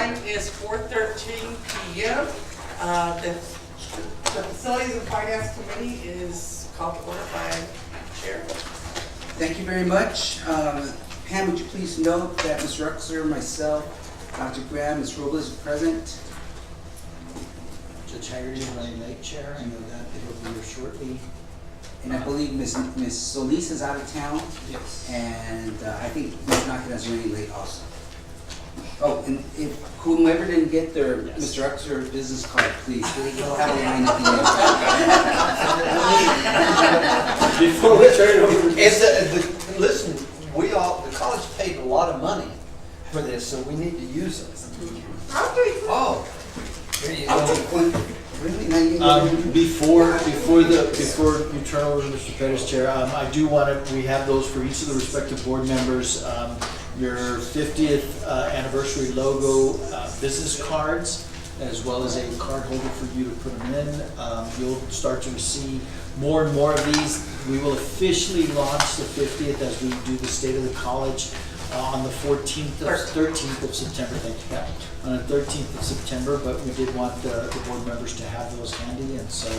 time is 4:13 p.m. The Facilities and Finance Committee is called to order by Chair. Thank you very much. Pam, would you please note that Ms. Ruxer, myself, Dr. Graham, Ms. Robles are present. Judge Haggerty is running late, Chair. I know that it'll be here shortly. And I believe Ms. Solis is out of town. Yes. And I think Ms. Nakata is running late also. Oh, and if whomever didn't get their Mr. Ruxer business card, please, we'll have a line at the end. Before we turn it over, listen, the college paid a lot of money for this, so we need to use it. Oh, there you I'll go. take one. Really? Now you can get Before you turn over to Mr. Pettis, Chair, I do want to, we have those for each of the respective board members. Your 50th anniversary logo business cards, as well as a card holder for you to put them in. You'll start to receive more and more of these. We will officially launch the 50th as we do the State of the College on the 13th of September. Thank you, Pat. On the 13th of September, but we did want the board members to have those handy, and so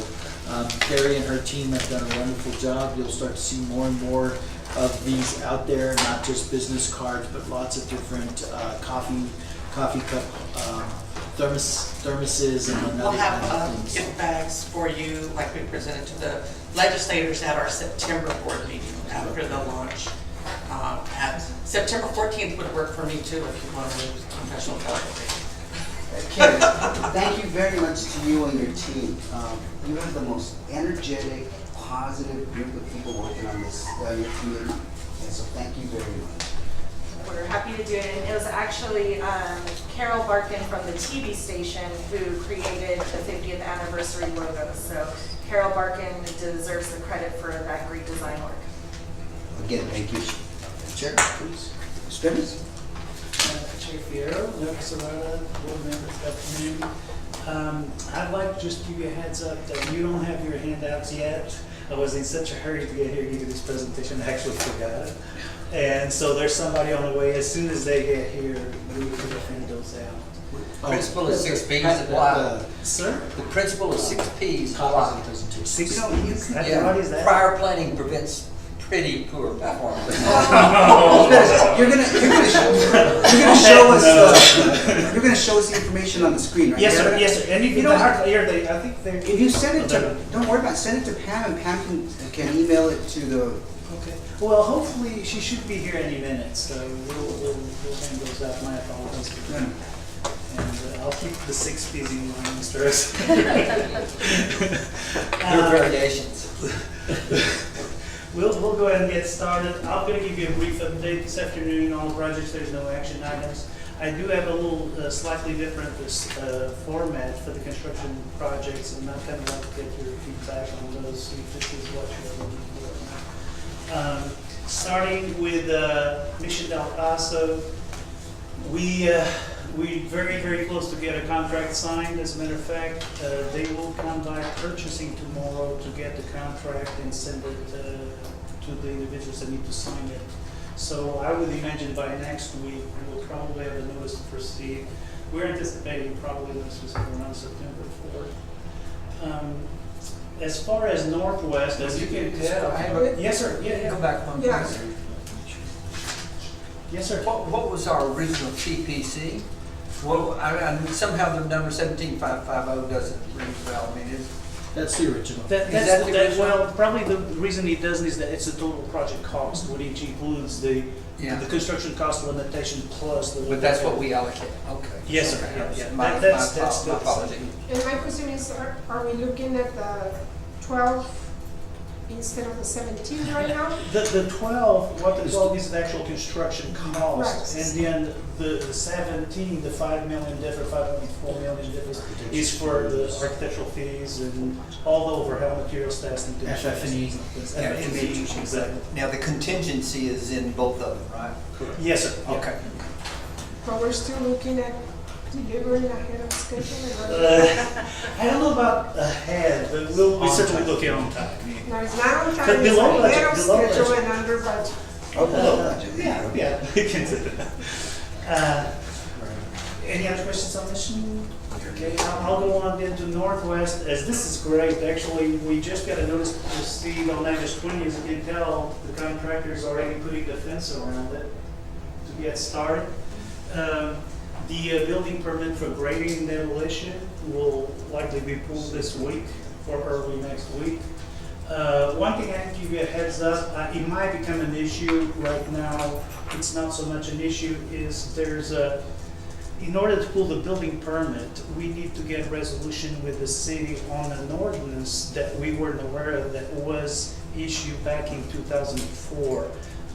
Carrie and her team have done a wonderful job. You'll start to see more and more of these out there, not just business cards, but lots of different coffee cup thermoses and We'll other have things. gift bags for you, like we presented to the legislators at our September board meeting after the launch. At September 14th would work for me too, if you want to do professional delegate. Carrie, thank you very much to you and your team. You have the most energetic, positive group of people working on this, your committee, and so thank you very much. We're happy to do it, and it was actually Carol Barkin from the TV station who created the 50th anniversary logo. So Carol Barkin deserves the credit for that great design work. Again, thank you. Chair, please. Mr. Pettis? Chair Fierro, Noah Serrata, board members, good afternoon. I'd like to just give you a heads up that you don't have your handouts yet. I was in such a hurry to get here to give you this presentation, I actually forgot it. And so there's somebody on the way. As soon as they get here, we will hand those out. Principle is 6 P's apply. Sir? The principle is 6 P's Copies of the apply. presentation. Six. You know, you could- What is that? Prior planning prevents pretty poor performance. You're gonna show us you're gonna show us the information on the screen, right? Yes, sir. Yes, sir. And You you know- can here. I think they. If you send it to, don't worry about it, send it to Pam, and Pam can email it to the, Okay. Well, hopefully she should be here any minute, so we'll hand those out. My apologies. And I'll keep the 6 P's in mind, Mr. S. There are variations. We'll go ahead and get started. I'm going to give you a brief update this afternoon on the projects. There's no action items. I do have a little slightly different format for the construction projects, and I'd kind of like to get your feedback on those, see if this is what you're looking for. Starting with Mission Del Paso, we're very, very close to get a contract signed. As a matter of fact, they will come by purchasing tomorrow to get the contract and send it to the individuals that need to sign it. So I would imagine by next week, we'll probably have a notice to proceed. We're anticipating probably notices around September 4th. As far as Northwest, as you can tell. Yes, sir. Yeah. Go back one Yeah. place. Yes, sir. What was our original TPC? Well, I mean, somehow the number 17550 doesn't ring a bell. I mean, That's the original. Is that the original? Well, probably the reason it doesn't is that it's the total project cost, which includes the construction cost limitation plus the. but that's what we allocate. Okay. Yes, sir. Okay. Yeah. My That's apology. And my question is, are we looking at the 12 instead of the 17 right now? The 12, what the 12 is the actual construction cost, Right. and then the 17, the 5 million difference, 5.4 million difference is for the architectural fees and all the overhead materials testing. FF&E. FF&E, exactly. Now, the contingency is in both of them, right? Yes, sir. Yeah. Okay. But we're still looking at delivering ahead of schedule? I don't know about ahead, but we'll be certainly looking on time. No, it's not on time, But it's below budget, ahead of below schedule budget. and under budget. oh, below budget. Yeah, we can do that. Any other questions on this one? Okay, I'll go on into Northwest, as this is great. Actually, we just got a notice to proceed on August 20th. As you can tell, the contractor's already putting the fence around it to get started. The building permit for grading and demolition will likely be pulled this week or early next week. One thing I can give you a heads up, it might become an issue right now. It's not so much an issue, is there's a, in order to pull the building permit, we need to get resolution with the city on an ordinance that we weren't aware of that was issued back in 2004,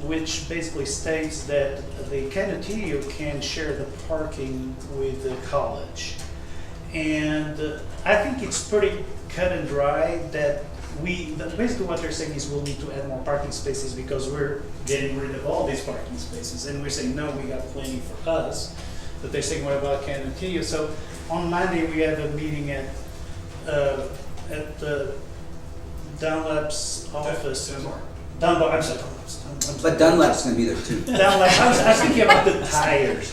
which basically states that the Canutillo can share the parking with the college. And I think it's pretty cut and dry that basically what they're saying is we'll need to add more parking spaces because we're getting rid of all these parking spaces. And we're saying, no, we got plenty for us. But they're saying, what about Canutillo? So on Monday, we have a meeting at Dunlap's office. Dunlap, I'm sorry. But Dunlap's gonna be there too. Dunlap, I was thinking about the tires.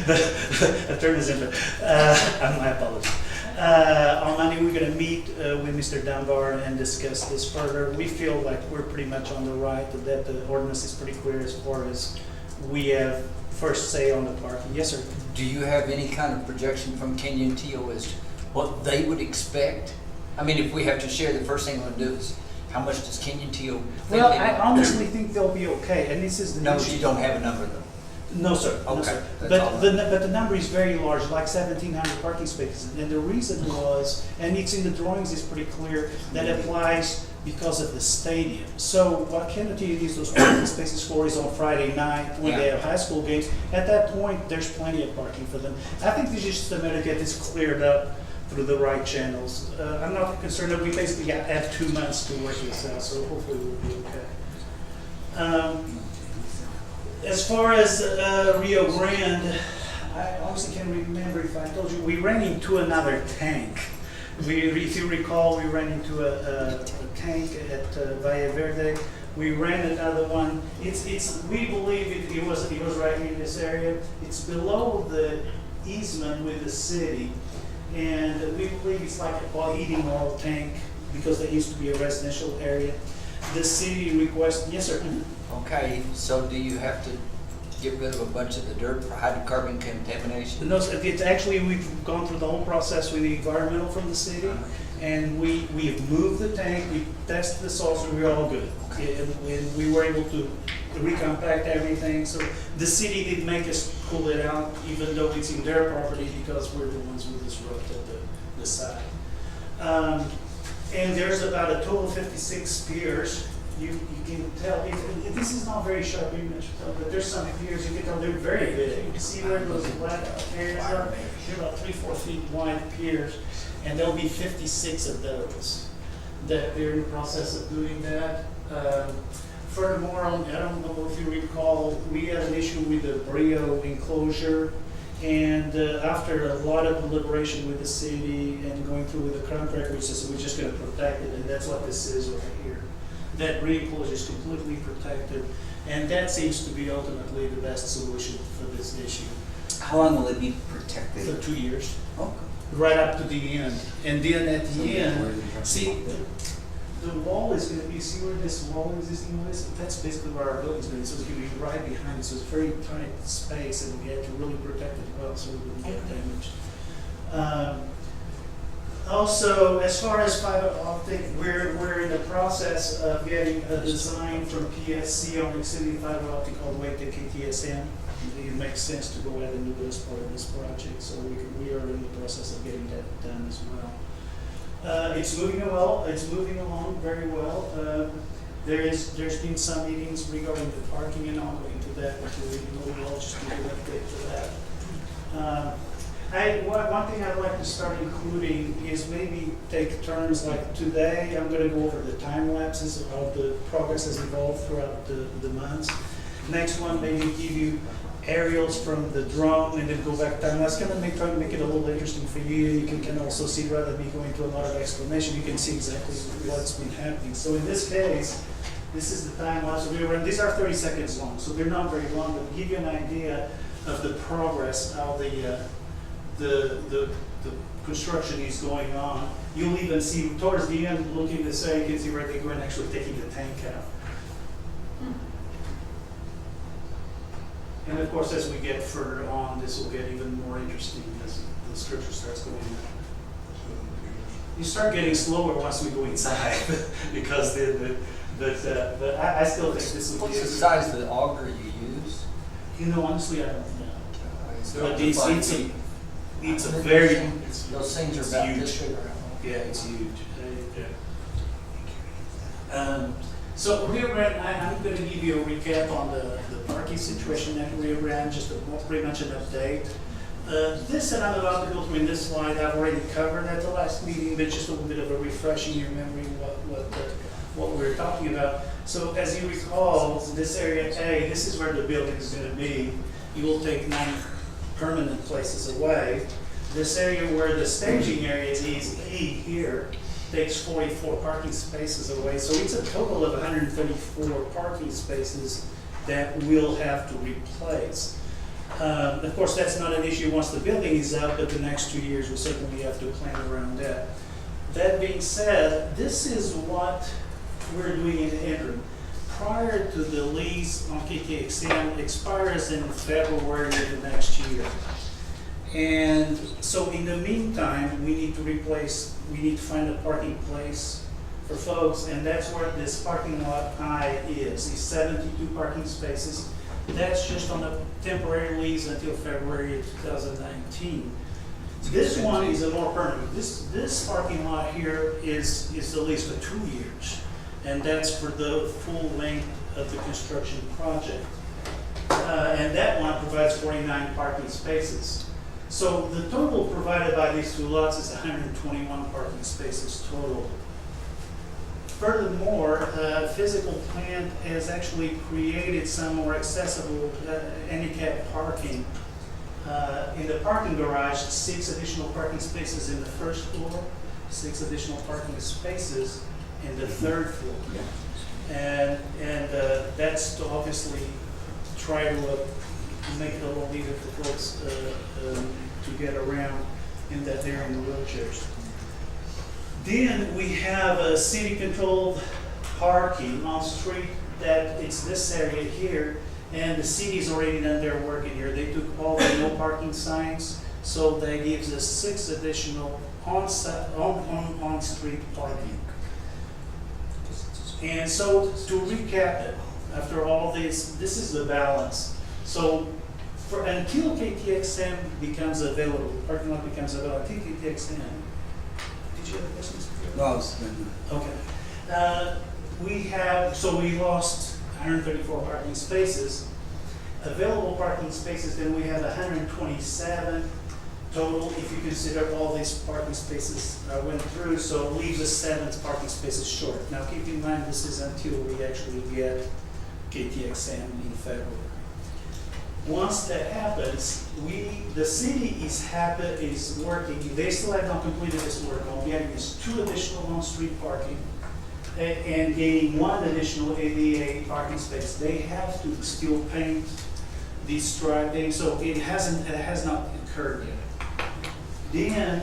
The term is in my apologies. On Monday, we're gonna meet with Mr. Dunbar and discuss this further. We feel like we're pretty much on the right, that the ordinance is pretty clear as far as we have first say on the parking. Yes, sir. Do you have any kind of projection from Canutillo as to what they would expect? I mean, if we have to share, the first thing we'll do is, how much does Canutillo think Well, they I want? honestly think they'll be okay, and this is the No, issue. you don't have a number though. No, sir. No, Okay, sir. that's all. But the number is very large, like 1,700 parking spaces. And the reason was, and it's in the drawings, is pretty clear, that applies because of the stadium. So what Canutillo needs those parking spaces for is on Friday night when they Yeah. have high school games. At that point, there's plenty of parking for them. I think this is just a matter to get this cleared up through the right channels. I'm not concerned that we basically have 2 months to work this out, so hopefully we'll be okay. As far as Rio Grande, I honestly can't remember if I told you, we ran into another tank. If you recall, we ran into a tank at Valle Verde. We ran another one. We believe it was right in this area. It's below the easement with the city. And we believe it's like a heating oil tank because there used to be a residential area. The city requested, yes, sir. Okay, so do you have to get rid of a bunch of the dirt for hydrocarbon contamination? No, so it's actually, we've gone through the whole process with the environmental from the city, and we've moved the tank, we tested the soils, and we're all good. And we were able to recompact everything, so the city didn't make us pull it out, even though it's in their property, because we're the ones with this road at the side. And there's about a total of 56 piers. You can tell, this is not very sharp image, but there's some piers, you can tell they're very big. You can see where those black areas are? They're about 3-4 feet wide piers, and there'll be 56 of those that they're in the process of doing that. Furthermore, I don't know if you recall, we had an issue with the Brio enclosure, and after a lot of deliberation with the city and going through with the contractor, we said, we're just going to protect it, and that's what this is right here. That Brio enclosure is completely protected, and that seems to be ultimately the best solution for this issue. How long will it be For protected? 2 years, Oh, right up to the end. And then at So the then where end, the- see, the wall is going to be, see where this wall existing wall is? That's basically where our building's going to be, so it's going to be right behind it, so it's a very tight space, and we had to really protect it well so we wouldn't get damaged. Also, as far as fiber optic, we're in the process of getting a design from PSC on extending fiber optic all the way to KTSM. It makes sense to go ahead and do this part of this project, so we are in the process of getting that done as well. It's moving along very well. There's been some meetings regarding the parking, and I'll go into that, but we'll just give an update for that. One thing I'd like to start including is maybe take turns, like today, I'm gonna go over the time lapses of the progress has evolved throughout the months. Next one, maybe give you aerials from the drone and then go back time. That's gonna try to make it a little interesting for you. You can also see, rather than me going into a lot of explanation, you can see exactly what's been happening. So in this case, this is the time lapse we were in. These are 30 seconds long, so they're not very long, but to give you an idea, of the progress, how the construction is going on. You'll even see towards the end, looking this way, you can see where they're going, actually taking the tank out. And of course, as we get further on, this will get even more interesting as the structure starts going in. You start getting slower once we go inside, because but I still think this will be. What's the size of the auger you use? You know, honestly, I don't know. But It's it's a very, Those things are it's about huge. this big. Yeah, it's huge. So Rio Grande, I'm going to give you a recap on the parking situation at Rio Grande, just pretty much an update. This that I'm about to go through in this slide, I've already covered at the last meeting, but just a little bit of a refreshing your memory what we were talking about. So as you recall, this area A, this is where the building is going to be. You will take 9 permanent places away. This area where the staging area is E here takes 44 parking spaces away. So it's a total of 134 parking spaces that we'll have to replace. Of course, that's not an issue once the building is up, but the next 2 years we'll certainly have to plan around that. That being said, this is what we're doing in the interim. Prior to the lease on KTXM expires in February of the next year. And so in the meantime, we need to find a parking place for folks, and that's where this parking lot I is, these 72 parking spaces. That's just on a temporary lease until February of 2019. This one is a more permanent. This parking lot here is the lease for 2 years, and that's for the full length of the construction project. And that one provides 49 parking spaces. So the total provided by these 2 lots is 121 parking spaces total. Furthermore, physical plant has actually created some more accessible handicap parking. In the parking garage, 6 additional parking spaces in the first floor, 6 additional parking spaces in the 3rd floor. And that's to obviously try to make it a little easier for folks to get around in that area in the wheelchairs. Then we have a city-controlled parking on street that it's this area here, and the city's already done their work in here. They took all the no parking signs, so that gives us 6 additional on-street parking. And so to recap it, after all this is the balance. So until KTXM becomes available, parking lot becomes available, until KTXM. Did you have a question, Mr. Chairman? No, I was gonna- Okay. We lost 134 parking spaces. Available parking spaces, then we have 127 total, if you consider all these parking spaces went through, so it leaves us 7 parking spaces short. Now keep in mind, this is until we actually get KTXM in February. Once that happens, the city is working, they still have not completed this work on getting us 2 additional on-street parking and gaining 1 additional ADA parking space. They have to still paint these striping, so it has not occurred yet. Then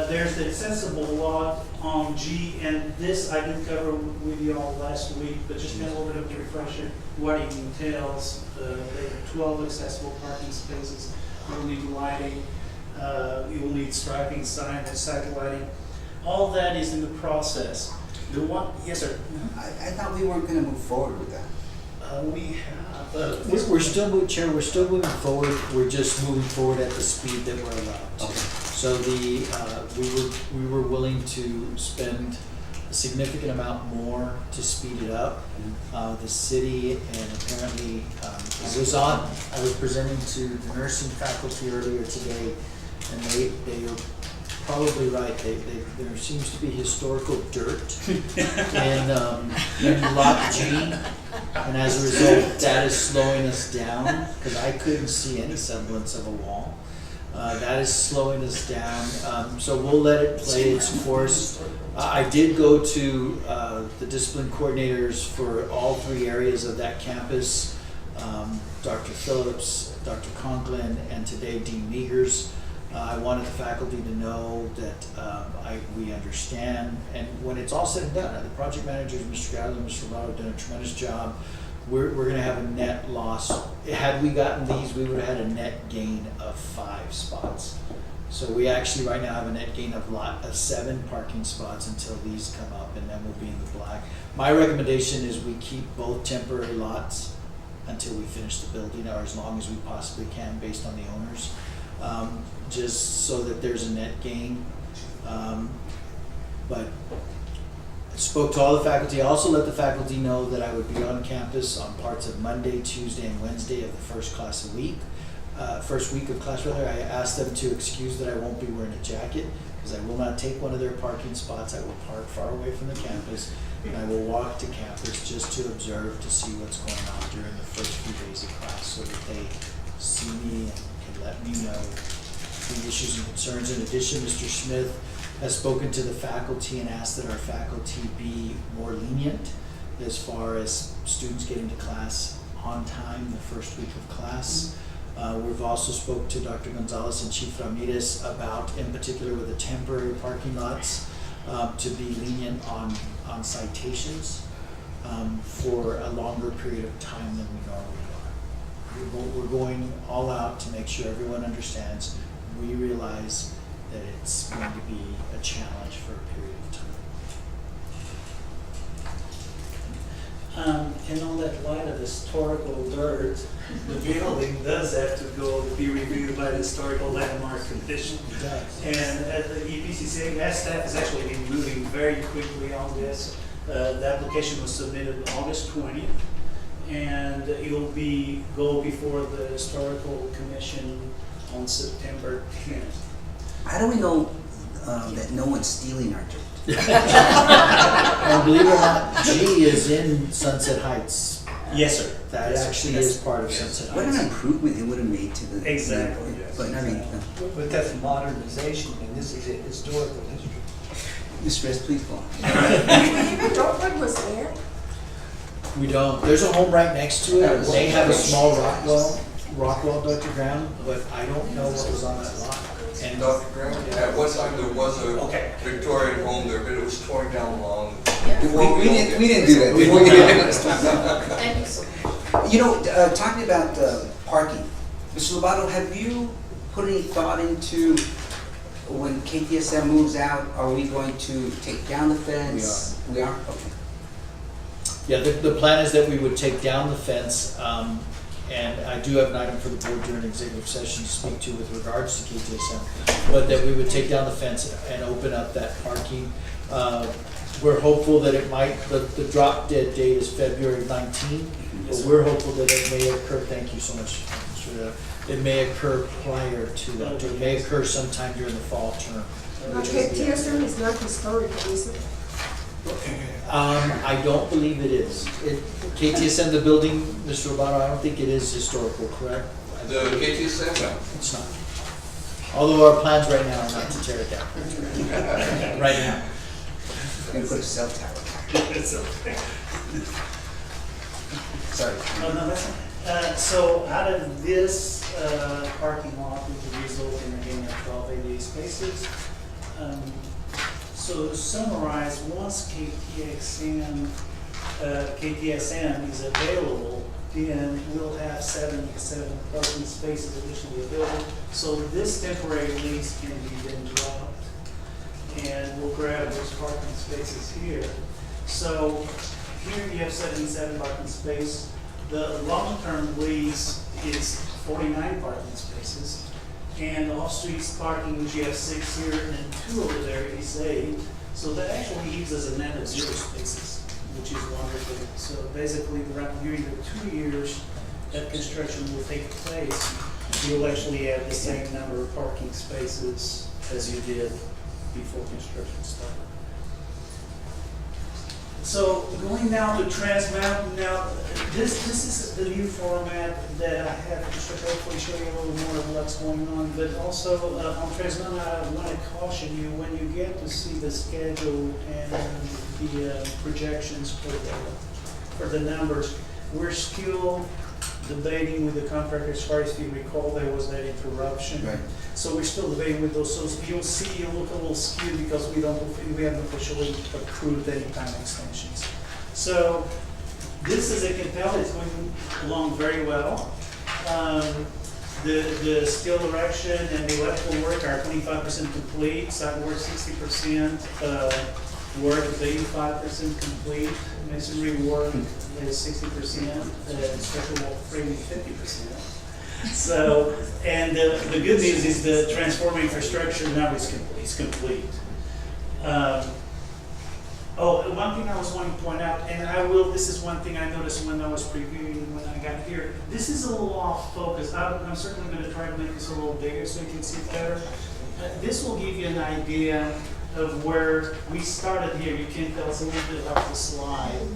there's the accessible lot on G, and this I did cover with you all last week, but just a little bit of a refresher, what it entails. There are 12 accessible parking spaces. You'll need lighting, you will need striping, sign, and side lighting. All that is in the process. The one, yes, sir. I thought we weren't gonna move forward with that. We have. We're still moving, Chair, we're still moving forward, we're just moving forward at the speed that we're allowed to. Okay. So we were willing to spend a significant amount more to speed it up. The city, and apparently, I was presenting to the nursing faculty earlier today, and they are probably right. There seems to be historical dirt in Lot G, and as a result, that is slowing us down, because I couldn't see any semblance of a wall. That is slowing us down, so we'll let it play its course. I did go to the discipline coordinators for all 3 areas of that campus Dr. Phillips, Dr. Conklin, and today Dean Meagers. I wanted the faculty to know that we understand, and when it's all said and done, the project managers, Mr. Gallagher and Mr. Roberto, have done a tremendous job. We're gonna have a net loss. Had we gotten these, we would've had a net gain of 5 spots. So we actually right now have a net gain of 7 parking spots until these come up, and then we'll be in the black. My recommendation is we keep both temporary lots until we finish the building, or as long as we possibly can based on the owners, just so that there's a net gain. But I spoke to all the faculty. I also let the faculty know that I would be on campus on parts of Monday, Tuesday, and Wednesday of the first week of class rather. I asked them to excuse that I won't be wearing a jacket, because I will not take one of their parking spots. I will park far away from the campus, and I will walk to campus just to observe, to see what's going on during the first few days of class, so that they see me and can let me know the issues and concerns. In addition, Mr. Smith has spoken to the faculty and asked that our faculty be more lenient as far as students getting to class on time the first week of class. We've also spoke to Dr. Gonzalez and Chief Ramirez about, in particular with the temporary parking lots, to be lenient on citations for a longer period of time than we normally are. We're going all out to make sure everyone understands. We realize that it's going to be a challenge for a period of time. And on that line of historical dirt, the building does have to go be reviewed by the Historical Landmark Commission. It does. And at the EPCC, that staff has actually been moving very quickly on this. The application was submitted August 20th, and it'll go before the Historical Commission on September 10th. How do we know that no one's stealing our dirt? And believe it or not, G is in Sunset Heights. Yes, sir. That actually is part of Sunset What an Heights. improvement it would have made to the. Exactly. But I mean, But that's modernization, and this is a historical history. Ms. Reyes, please go on. Do we even know what was there? We don't. There's a home right next to it. They have a small rock wall, Dr. Graham, but I don't know what was on that lot. And Dr. Graham, at one time there was a Okay. Victorian home there, but it was torn down long. We didn't do that. Thank you so much. You know, talking about parking, Mr. Lobato, have you put any thought into when KTSM moves out, are we going to take down the fence? We are? Okay. yeah, the plan is that we would take down the fence, and I do have an item for the board during executive session to speak to with regards to KTSM, but that we would take down the fence and open up that parking. We're hopeful that it might, the drop dead date is February 19th, but we're hopeful that it may occur, thank you so much, Mr. It may occur prior to that, it may occur sometime during the fall term. Okay, TSM is not historical, is it? I don't believe it is. KTSM, the building, Mr. Roboto, I don't think it is historical, correct? The KTSM, no. It's not. Although our plans right now are not to tear it down. Right now. We're gonna put a cell tower. It's okay. Sorry. Oh, no, that's fine. So out of this parking lot, we will result in a gain of 1280 spaces. So to summarize, once KTSM is available, then we'll have 77 parking spaces additionally available. So this temporary lease can be then dropped, and we'll grab those parking spaces here. So here you have 77 parking spaces. The long-term lease is 49 parking spaces. And off-street parking, which you have 6 here and 2 over there, is 8. So that actually leaves us a net of 0 spaces, which is wonderful. So basically, during the 2 years that construction will take place, you'll actually have the same number of parking spaces as you did before construction started. So going now to Trans Mountain, now this is the new format that I have to hopefully show you a little more of what's going on. But also on Trans Mountain, I want to caution you when you get to see the schedule and the projections for the numbers. We're still debating with the contractor as far as, if you recall, there was that interruption. Right. So we're still debating with those, so you'll see, it'll look a little skewed because we haven't officially approved any time extensions. So this, as you can tell, is going along very well. The steel erection and the electrical work are 25% complete, site work 60%, work is 85% complete, masonry work is 60%, structural wall framing 50%. So, and the good news is the transformer infrastructure now is complete. Oh, one thing I was wanting to point out, and this is one thing I noticed when I was previewing when I got here. This is a little off focus. I'm certainly going to try to make this a little bigger so you can see it better. This will give you an idea of where we started here. You can't tell, it's a little bit off the slide.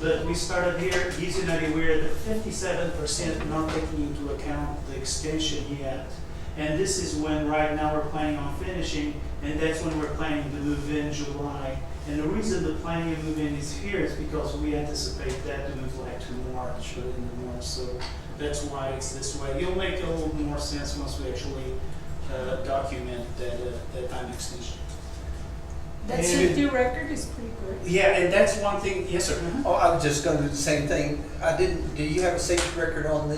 But we started here, gives you an idea we're at 57% not taking into account the extension yet. And this is when right now we're planning on finishing, and that's when we're planning to move in July. And the reason the planning to move in is here is because we anticipate that to move like to March or in the north. So that's why it's this way. It'll make a little more sense once we actually document that time extension. That And- safety record is pretty good. Yeah, and that's one thing. Yes, sir. Oh, I was just gonna do the same thing. Do you have a safety record on the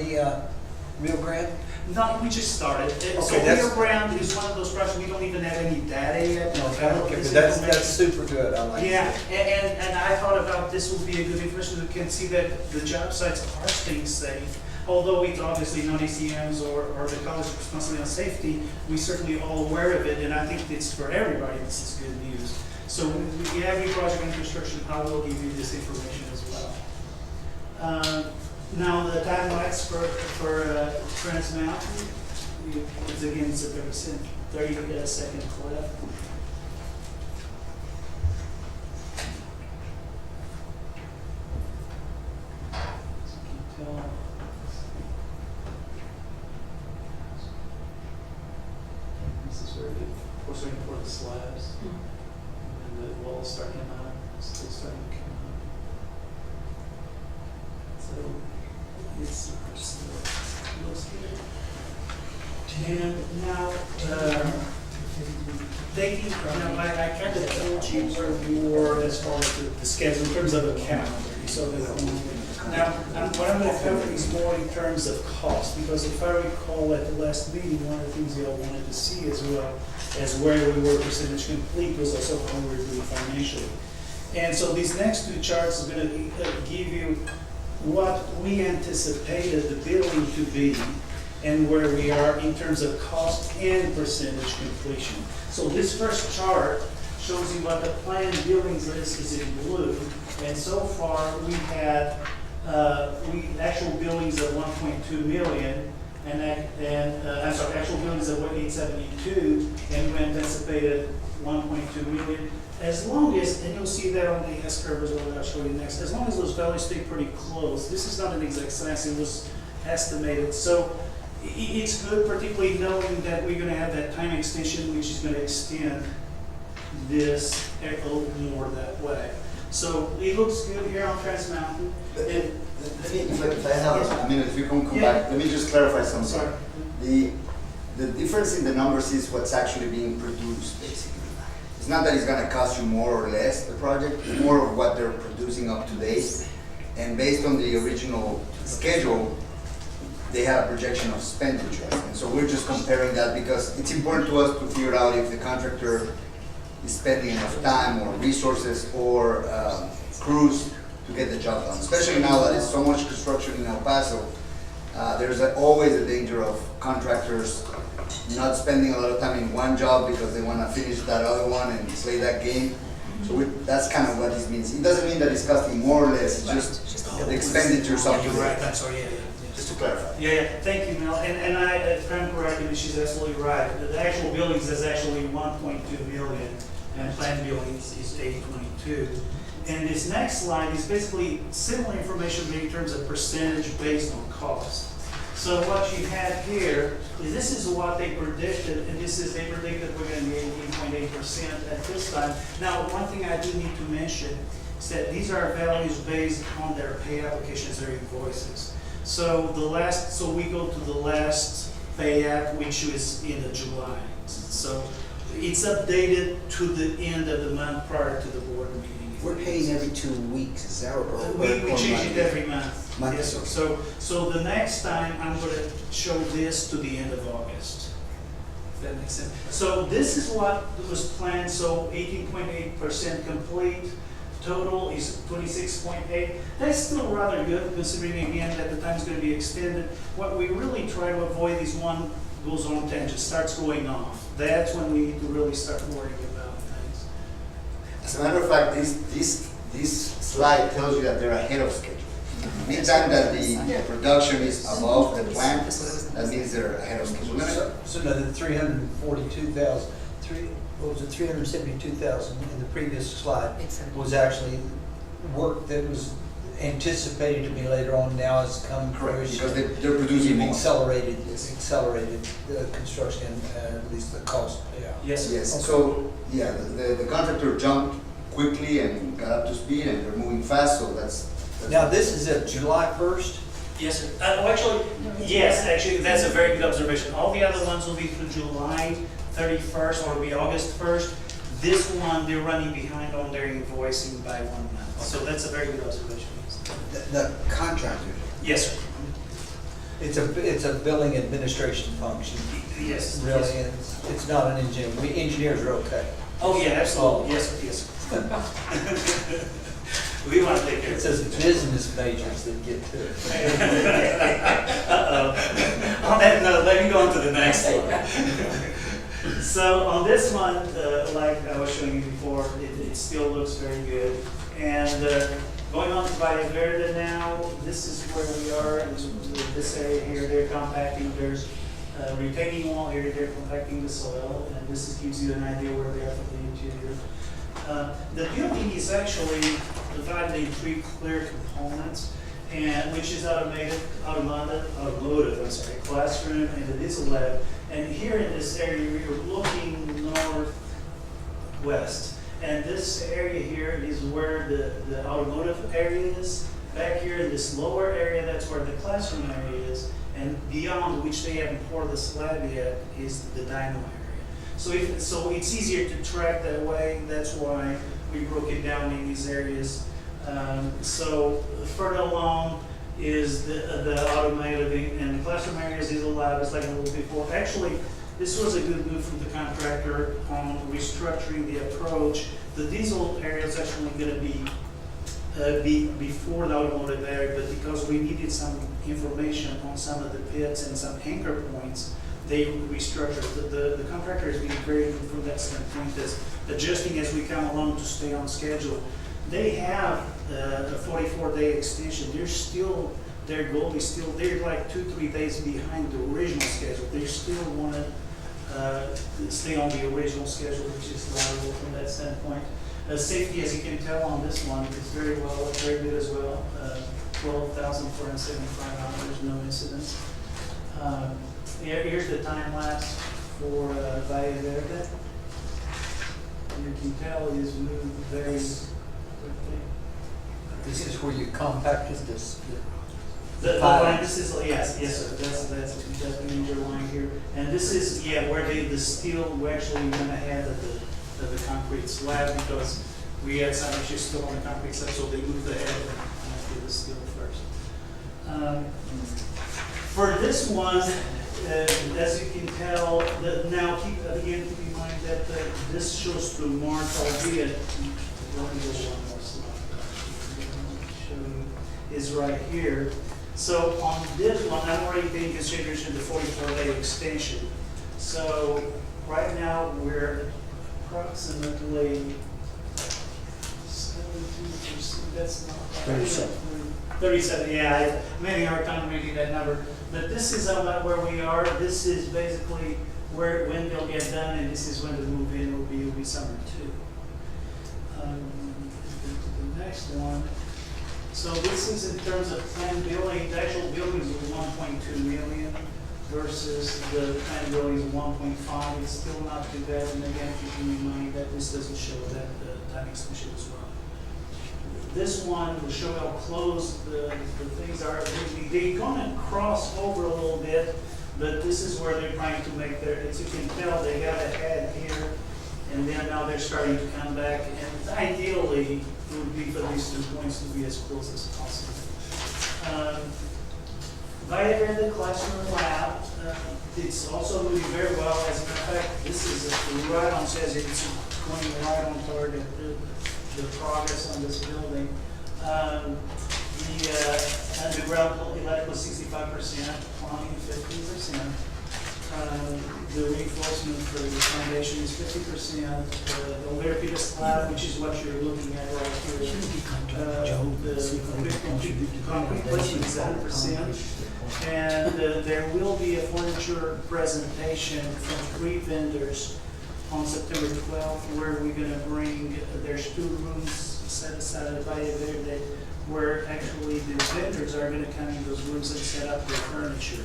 Rio Grande? No, we just started. So that's- Rio Grande is one of those projects we don't even have any data yet. to develop Okay, this but that's information. super good, I like it. Yeah, and I thought about this would be a good information. We can see that the job sites are staying safe. Although we obviously non-ACMs or the college responsibility on safety, we certainly all aware of it, and I think it's for everybody, this is good news. So when we have any project under construction, I will give you this information as well. Now, the time lapse for Trans Mountain, it's again, it's a 30-second clip. This is where of course, we're for the slabs, and the walls start coming up, still starting to come up. So it's looks good. And now, I kind of told you where we were as far as the schedule in terms of a calendar. So that now, what I'm going to cover is more in terms of cost, because if I recall at the last meeting, one of the things you all wanted to see as well as where we were percentage complete was also how we were doing financially. And so these next two charts are going to give you what we anticipated the building to be and where we are in terms of cost and percentage completion. So this first chart shows you what the planned buildings list is in blue, and so far we had actual buildings of 1.2 million, I'm sorry, actual buildings of 872, and we anticipated 1.2 million. As long as, and you'll see that on the S-curve as well that I'll show you next, as long as those values stay pretty close, this is not an exact science, it was estimated. So it's good, particularly knowing that we're going to have that time extension, which is going to extend this a little more that way. So it looks good here on Trans Mountain. And If I have a minute, if you can come Yeah. back, let me just clarify something. sorry. The difference in the numbers is what's actually being produced, basically. It's not that it's gonna cost you more or less, the project, it's more of what they're producing up to date. And based on the original schedule, they have a projection of expenditure. And so we're just comparing that because it's important to us to figure out if the contractor is spending enough time or resources or crews to get the job done. Especially now that it's so much construction in El Paso, there's always a danger of contractors not spending a lot of time in one job because they want to finish that other one and play that game. So that's kind of what this means. It doesn't mean that it's costing more or less, it's just the expenditure's up to You're date. right, I'm sorry, yeah. Just to clarify. Yeah, thank you, Mel. And if I'm correct, and she's absolutely right. The actual buildings is actually 1.2 million, and planned buildings is 822. And this next slide is basically similar information but in terms of percentage based on cost. So what you have here is this is what they predicted, and this is they predicted we're going to be 18.8% at this time. Now, one thing I do need to mention is that these are values based on their pay applications, their invoices. So so we go to the last payout, which is in the July. So it's updated to the end of the month prior to the board meeting. We're paying every 2 weeks, is that or? We or change it monthly? every month. Monthly. Yes, sir. So the next time, I'm gonna show this to the end of August. If that makes sense. So this is what was planned, so 18.8% complete. Total is 26.8. That's still rather good considering again that the time is gonna be extended. What we really try to avoid is one goes on tangent, starts going off. That's when we need to really start worrying about things. As a matter of fact, this slide tells you that they're ahead of schedule. Anytime that the production is above the plan, that means they're ahead of schedule. So no, the 342,000, what was it, 372,000 in the previous slide was actually work that was anticipated to be later on, now has come Correct, fruition. because they're producing more. Accelerated the construction and at least the cost, yeah. Yes, sir. Yes, so, yeah, the contractor jumped quickly and got up to speed and they're moving fast, so that's. Now, this is at July 1st? Yes, sir. Actually, that's a very good observation. All the other ones will be through July 31st or it'll be August 1st. This one, they're running behind on their invoicing by 1 month. So that's a very good observation. The contractor. Yes, sir. It's a billing administration function. Yes. Really, Yes. and it's not an engineer. We engineers are okay. Oh, yeah, absolutely. Yes, sir. Yes, sir. We want to take care of It it. says business majors that get to it. Uh-oh. On that note, let me go on to the next one. So on this one, like I was showing you before, it still looks very good. And going on to Valle Verde now, this is where we are, in this area here, they're compacting, there's retaining wall here, they're compacting the soil, and this gives you an idea where they are from the interior. The building is actually divided in 3 clear components, and which is automated, automotive, I'm sorry, classroom, and it is a lab. And here in this area, you're looking northwest. And this area here is where the automotive area is. Back here in this lower area, that's where the classroom area is. And beyond, which they haven't poured the slab yet, is the dyno area. So it's easier to track that way. That's why we broke it down in these areas. So further along is the automotive, and the classroom areas is a lab, it's like a little before. Actually, this was a good move from the contractor on restructuring the approach. The diesel area is actually going to be before the automotive area, but because we needed some information on some of the pits and some anchor points, they restructured. The contractor has been very good from that standpoint, is adjusting as we come along to stay on schedule. They have a 44-day extension. Their goal is still, they're like 2-3 days behind the original schedule. They still want to stay on the original schedule, which is valuable from that standpoint. Safety, as you can tell on this one, is very good as well. 12,475 hours, no incidents. Here's the time lapse for Valle Verde. You can tell it is moved very quickly. This is where you compacted this. The line, this is, yes, sir, that's the major line here. And this is, where the steel, we actually went ahead of the concrete slab because we had some issues still on the concrete slab, so they moved ahead and did the steel first. For this one, as you can tell, now keep in mind that this shows through March, albeit, let me go one more slide. Show you, is right here. So on this one, I'm already paying consideration the 44-day extension. So right now, we're approximately 72%, that's not right. 37, yeah, I'm having a hard time reading that number. But this is about where we are. This is basically when they'll get done, and this is when the move-in will be summer too. The next one. So this is in terms of planned building. The actual buildings was 1.2 million versus the planned buildings of 1.5. It's still not too bad. And again, keeping in mind that this doesn't show that time extension as well. this one will show how close the things are. They're gonna cross over a little bit, but this is where they're trying to make their, as you can tell, they got a head here, and then now they're starting to come back, and ideally, it would be for these 2 points to be as close as possible. Via the classroom lab, it's also moving very well. As a matter of fact, this is right on, says it's going right on target, the progress on this building. The underground electrical 65%, plumbing 50%. The reinforcement for the foundation is 50%. The Olympic slab, which is what you're looking at right here. The concrete placement is 100%. And there will be a furniture presentation from 3 vendors on September 12th, where we're going to bring, there's 2 rooms set aside by there that where actually the vendors are going to come in those rooms and set up their furniture.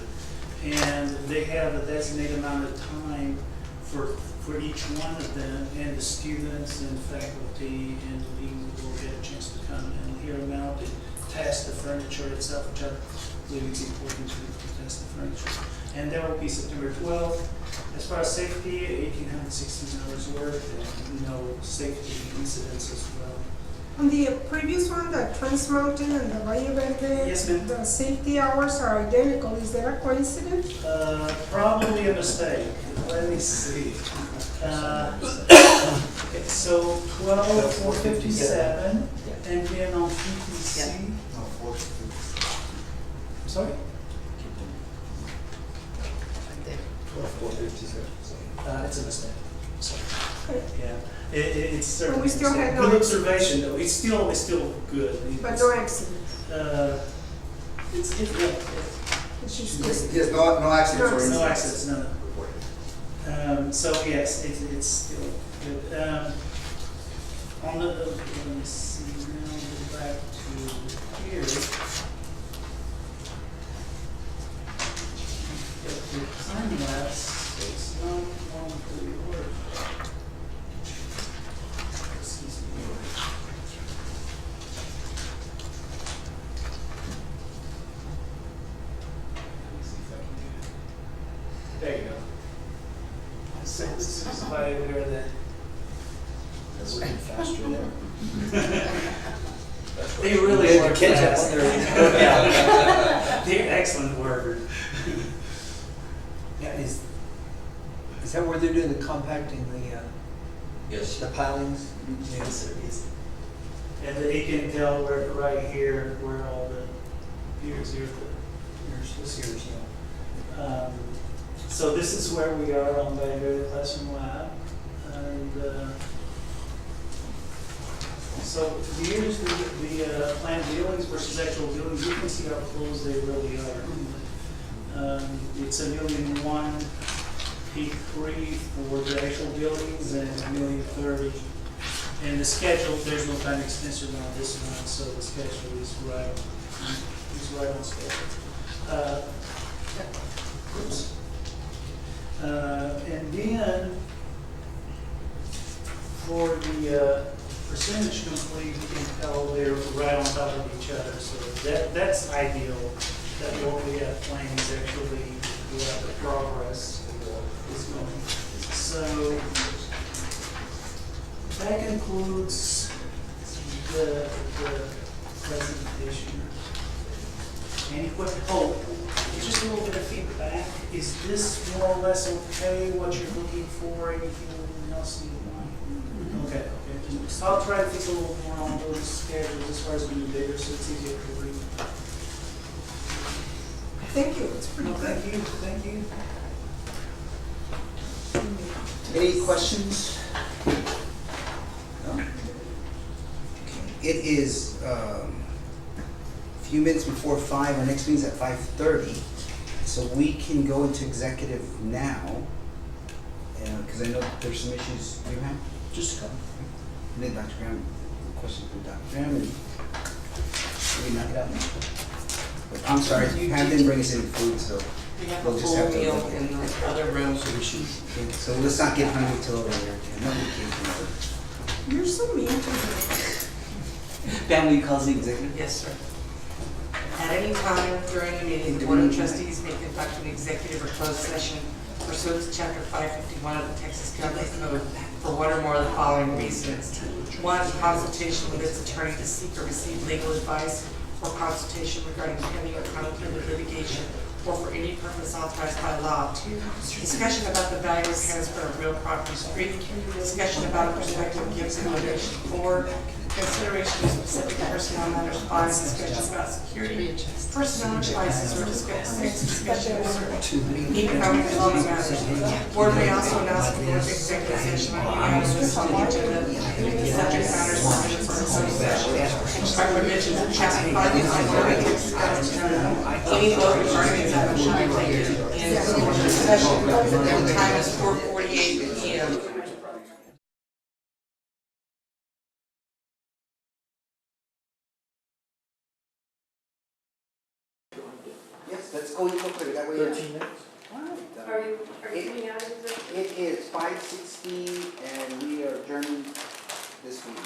And they have a designated amount of time for each one of them, and the students and faculty and league will get a chance to come and hear them out and test the furniture itself, which I believe is important to test the furniture. And that will be September 12th. As far as safety, 1,816 hours work, and no safety incidents as well. On the previous one, the Trans Mountain and the Valle Verde, Yes, ma'am. the safety hours are identical. Is that a coincidence? Probably a mistake. Let me see. Okay, so 12,457, and then on PTC. No, 450. Sorry? 457. It's a mistake. Sorry. Okay. Yeah, it's certainly. we still had no good observation though. It's still good. But no accident. It's It's just Yes, no accidents or no incidents. accidents, none. So yes, it's still good. On the, let me see, now go back to here. The time lapse, it's not one to work. Excuse me. Let me see if I can do it. There you go. So this is by where the. That's looking faster there. They really Yeah, work the kids up fast. on their- They're excellent workers. Yeah, is that where they're doing the compacting, Yes. the pilings? Yes, sir, yes. And you can tell where, right here, where all the piers here, This year's, yeah. so this is where we are on the classroom lab. And so here's the planned buildings versus actual buildings. You can see how close they really are. It's $1,000,001 peak 3 for the actual buildings and $1,030,000. And the schedule, there's no time extension on this one, so the schedule is right on schedule. Oops. And then for the percentage complete, you can tell they're right on top of each other, so that's ideal. That what we have planned is actually what the progress is going. So that concludes the presentation. Any questions? Oh, just a little bit of feedback. Is this more or less okay, what you're looking for? Anything else you want? Okay, okay. So I'll try to fix a little more on those schedules as far as the new data, so it's easier to read. Thank you, it's pretty No, good. thank you, thank you. Any questions? No? Okay. It is a few minutes before 5, our next meeting's at 5:30, so we can go into executive now, because I know that there's some issues you have. Just come. And then Dr. Graham, question for Dr. Graham, and we knock it out now. But I'm sorry, Pam didn't bring us any food, so. We have We'll a just full have to meal look. in the other room. Okay, so let's not get hungry till over here. No, we can't. You're so mean to me. Pam, will you call the executive? Yes, sir. At any time during the meeting, the Board of Trustees may conduct an executive or closed session pursuant to Chapter 551 of the Texas Government Code for one or more of the following reasons. One, consultation with its attorney to seek or receive legal advice or consultation regarding pending or contemplated litigation or for any purpose authorized by law. Two, discussion about the value or transfer of real property. Three, discussion about a prospective gift and donation. Four, consideration of specific personnel matters. Five, discussion about security, personnel advices, or discussion of certain economic development matters. Board may also announce the board's executive session on the items on the agenda, the subject matters for minutes for closed session. By provisions of chapter 551 of the Texas Government Code, any vote regarding the matter shall be taken in open session. The time is 4:48 p.m. Yes, let's go into it, that way. 13 minutes? Are you coming out of the? It is 5:60 and we are adjourning this week.